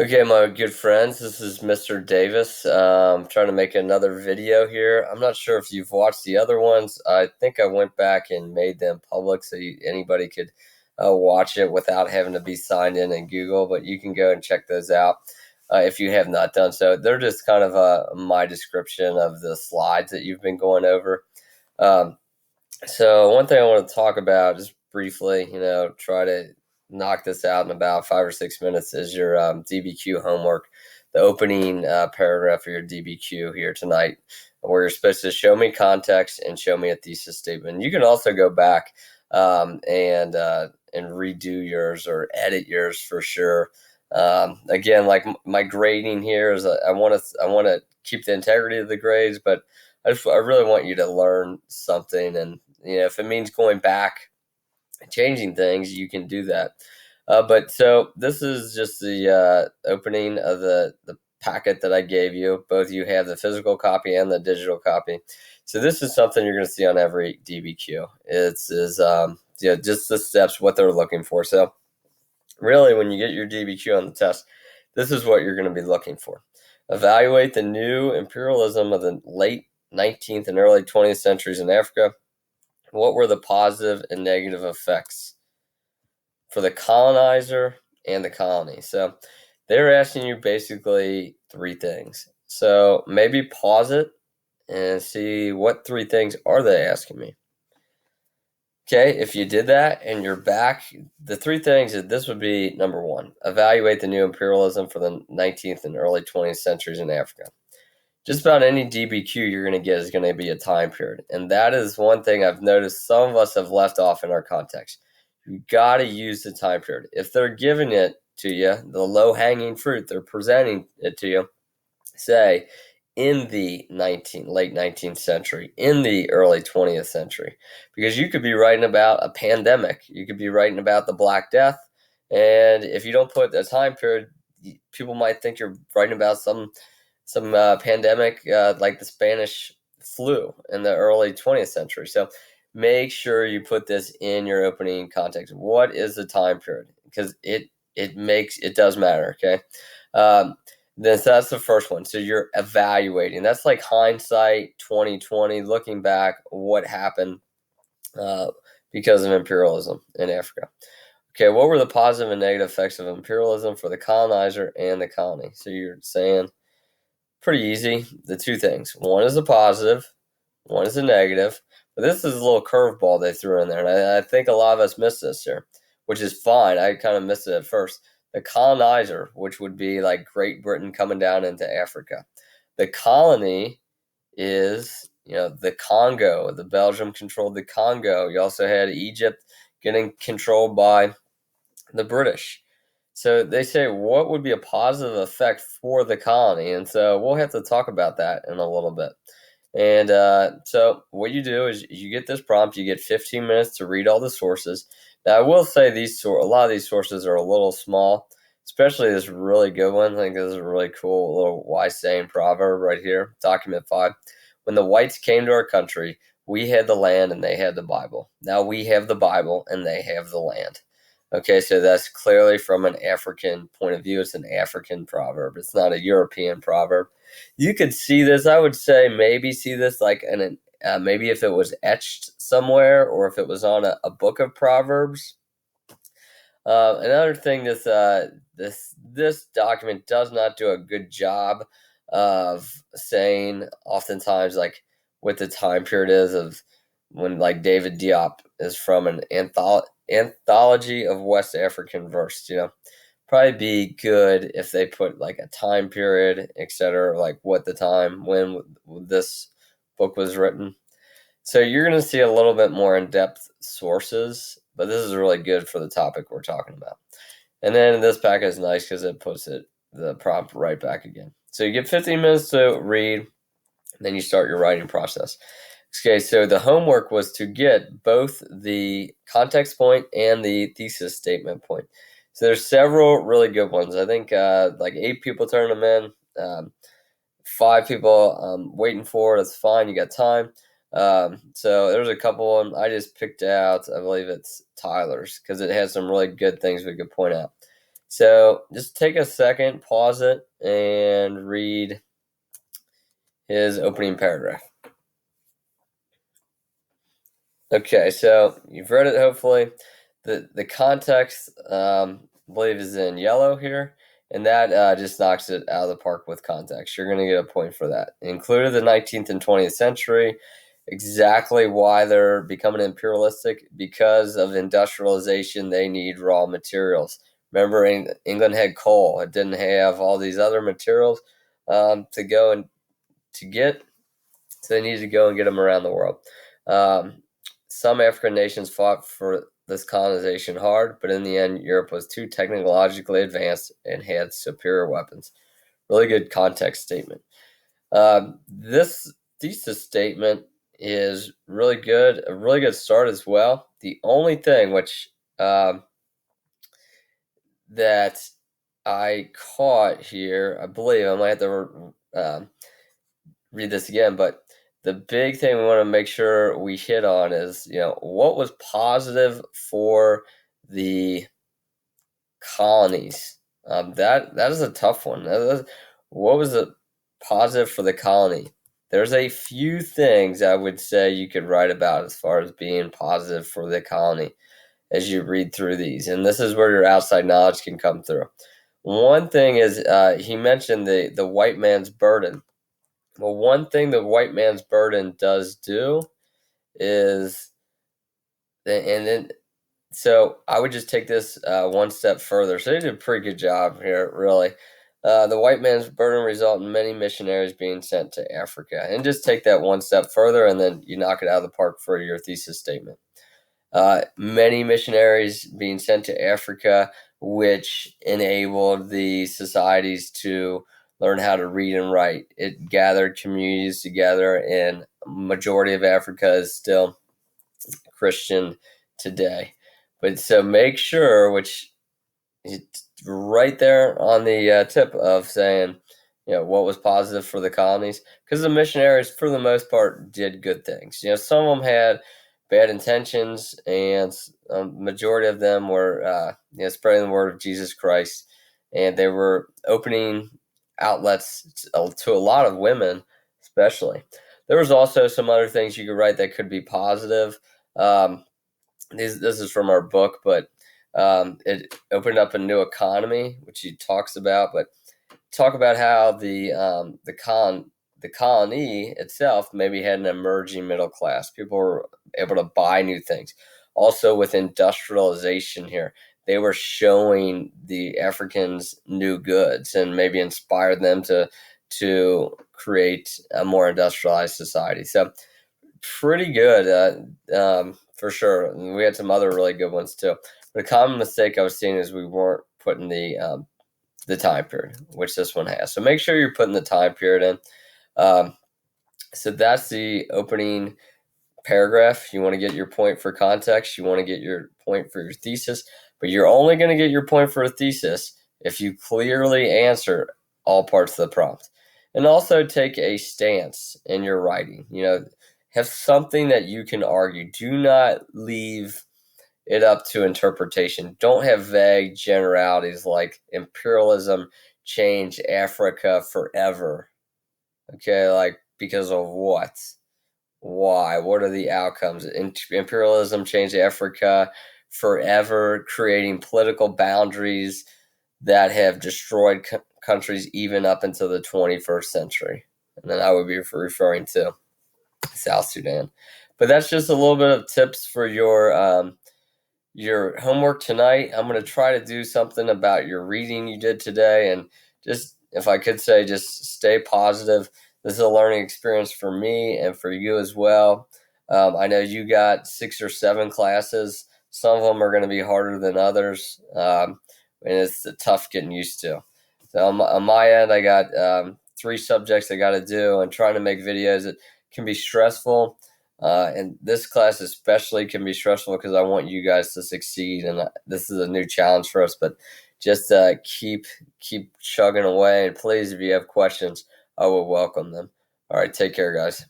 Okay, my good friends, this is Mr. Davis. Trying to make another video here. I'm not sure if you've watched the other ones. I think I went back and made them public so anybody could watch it without having to be signed in Google, but you can go and check those out if you have not done so. They're just kind of my description of the slides that you've been going over. Um, so one thing I want to talk about just briefly, try to knock this out in about 5 or 6 minutes is your DBQ homework, the opening paragraph of your DBQ here tonight, where you're supposed to show me context and show me a thesis statement. You can also go back and redo yours or edit yours for sure. Again, like my grading here is I want to keep the integrity of the grades, but I really want you to learn something, and if it means going back, changing things, you can do that. But so this is just the opening of the packet that I gave you. Both you have the physical copy and the digital copy. So this is something you're going to see on every DBQ. Just the steps, what they're looking for. So really, when you get your DBQ on the test, this is what you're going to be looking for. Evaluate the new imperialism of the late 19th and early 20th centuries in Africa. What were the positive and negative effects for the colonizer and the colony? So they're asking you basically three things. So maybe pause it and see what three things are they asking me. Okay, if you did that and you're back, the three things, this would be number one, evaluate the new imperialism for the 19th and early 20th centuries in Africa. Just about any DBQ you're going to get is going to be a time period. And that is one thing I've noticed some of us have left off in our context. You got to use the time period. If they're giving it to you, the low-hanging fruit, they're presenting it to you, say, in the late 19th century, in the early 20th century. Because you could be writing about a pandemic. You could be writing about the Black Death. And if you don't put a time period, people might think you're writing about some pandemic like the Spanish flu in the early 20th century. So make sure you put this in your opening context. What is the time period? Because it does matter. Okay. So that's the first one. So you're evaluating. That's like hindsight 2020, looking back what happened because of imperialism in Africa. Okay, what were the positive and negative effects of imperialism for the colonizer and the colony? So you're saying pretty easy, the two things. One is a positive, one is a negative. But this is a little curveball they threw in there, and I think a lot of us missed this here, which is fine. I kind of missed it at first. The colonizer, which would be like Great Britain coming down into Africa. The colony is, the Congo. The Belgium controlled the Congo. You also had Egypt getting controlled by the British. So they say, what would be a positive effect for the colony? And so we'll have to talk about that in a little bit. And so what you do is you get this prompt. You get 15 minutes to read all the sources. Now, I will say a lot of these sources are a little small, especially this really good one. I think this is a really cool little wise saying proverb right here, document 5. When the whites came to our country, we had the land and they had the Bible. Now we have the Bible and they have the land. Okay, so that's clearly from an African point of view. It's an African proverb. It's not a European proverb. You could see this. I would say maybe see this like maybe if it was etched somewhere or if it was on a book of proverbs. Another thing, this document does not do a good job of saying oftentimes like what the time period is of when like David Diop is from an anthology of West African verse. Probably be good if they put like a time period, etc., like what the time when this book was written. So you're going to see a little bit more in-depth sources, but this is really good for the topic we're talking about. And then this packet is nice because it puts the prompt right back again. So you get 15 minutes to read, and then you start your writing process. Okay, so the homework was to get both the context point and the thesis statement point. So there's several really good ones. I think like 8 people turned them in. 5 people waiting for it. It's fine. You got time. So there's a couple of them. I just picked out, I believe it's Tyler's, because it has some really good things we could point out. So just take a second, pause it, and read his opening paragraph. Okay, so you've read it hopefully. The context, I believe, is in yellow here, and that just knocks it out of the park with context. You're going to get a point for that. Included the 19th and 20th century. Exactly why they're becoming imperialistic, because of industrialization. They need raw materials. Remember, England had coal. It didn't have all these other materials to go and to get, so they needed to go and get them around the world. Um, some African nations fought for this colonization hard, but in the end, Europe was too technologically advanced and had superior weapons. Really good context statement. This thesis statement is really good, a really good start as well. The only thing which that I caught here, I believe I might have to read this again, but the big thing we want to make sure we hit on is, what was positive for the colonies. That is a tough one. What was the positive for the colony? There's a few things I would say you could write about as far as being positive for the colony as you read through these, and this is where your outside knowledge can come through. One thing is he mentioned the white man's burden. Well, one thing the white man's burden does do is, and then so I would just take this one step further. So they did a pretty good job here, really. The white man's burden result in many missionaries being sent to Africa. And just take that one step further, and then you knock it out of the park for your thesis statement. Many missionaries being sent to Africa, which enabled the societies to learn how to read and write. It gathered communities together, and majority of Africa is still Christian today. But so make sure, which it's right there on the tip of saying, what was positive for the colonies, because the missionaries, for the most part, did good things. Some of them had bad intentions, and majority of them were, spreading the word of Jesus Christ, and they were opening outlets to a lot of women, especially. There was also some other things you could write that could be positive. This is from our book, but it opened up a new economy, which he talks about. But talk about how the colony itself maybe had an emerging middle class. People were able to buy new things. Also, with industrialization here, they were showing the Africans new goods and maybe inspired them to create a more industrialized society. So pretty good, for sure. And we had some other really good ones too. But a common mistake I was seeing is we weren't putting the time period, which this one has. So make sure you're putting the time period in. So that's the opening paragraph. You want to get your point for context. You want to get your point for your thesis, but you're only going to get your point for a thesis if you clearly answer all parts of the prompt. And also take a stance in your writing. Have something that you can argue. Do not leave it up to interpretation. Don't have vague generalities like imperialism changed Africa forever. Okay, like because of what? Why? What are the outcomes? Imperialism changed Africa forever, creating political boundaries that have destroyed countries even up until the 21st century. And then I would be referring to South Sudan. But that's just a little bit of tips for your homework tonight. I'm going to try to do something about your reading you did today, and just, if I could say, just stay positive. This is a learning experience for me and for you as well. I know you got 6 or 7 classes. Some of them are going to be harder than others, and it's tough getting used to. So on my end, I got 3 subjects I got to do, and trying to make videos. It can be stressful. And this class especially can be stressful because I want you guys to succeed, and this is a new challenge for us. But just keep chugging away, and please, if you have questions, I will welcome them. All right, take care, guys.